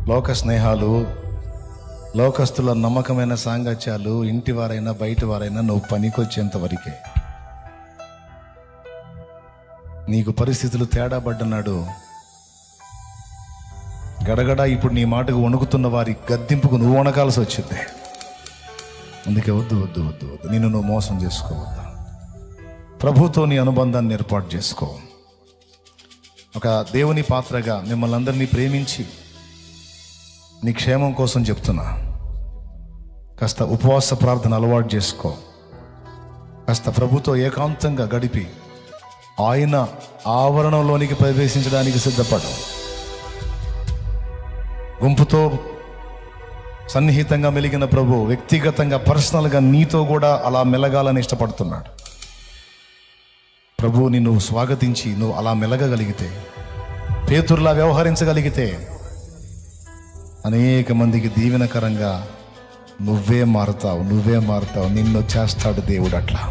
లోక స్నేహాలు, లోకస్తుల నమ్మకమైన సాంగత్యాలు, ఇంటి వారైనా బయట వారైనా నువ్వు పనికొచ్చేంత వరకే. నీకు పరిస్థితులు తేడా పడ్డనాడు గడగడ ఇప్పుడు నీ మాటకు వణుకుతున్న వారి గద్దింపుకు నువ్వు వణకాల్సి వచ్చింది. అందుకే వద్దు వద్దు వద్దు వద్దు, నిన్ను నువ్వు మోసం చేసుకోవద్దు. ప్రభుతో నీ అనుబంధాన్ని ఏర్పాటు చేసుకో. ఒక దేవుని పాత్రగా మిమ్మల్ని అందరినీ ప్రేమించి నీ క్షేమం కోసం చెప్తున్నా. కాస్త ఉపవాస ప్రార్థన అలవాటు చేసుకో. కాస్త ప్రభుతో ఏకాంతంగా గడిపి ఆయన ఆవరణంలోనికి ప్రవేశించడానికి సిద్ధపడు. గుంపుతో సన్నిహితంగా మెలిగిన ప్రభు వ్యక్తిగతంగా పర్సనల్గా నీతో కూడా అలా మెలగాలని ఇష్టపడుతున్నాడు. ప్రభు నిన్ను స్వాగతించి నువ్వు అలా మెలగగలిగితే, పేతురులా వ్యవహరించగలిగితే అనేక మందికి దీవెనకరంగా నువ్వే మారుతావు. నిన్ను చేస్తాడు దేవుడు అట్లా.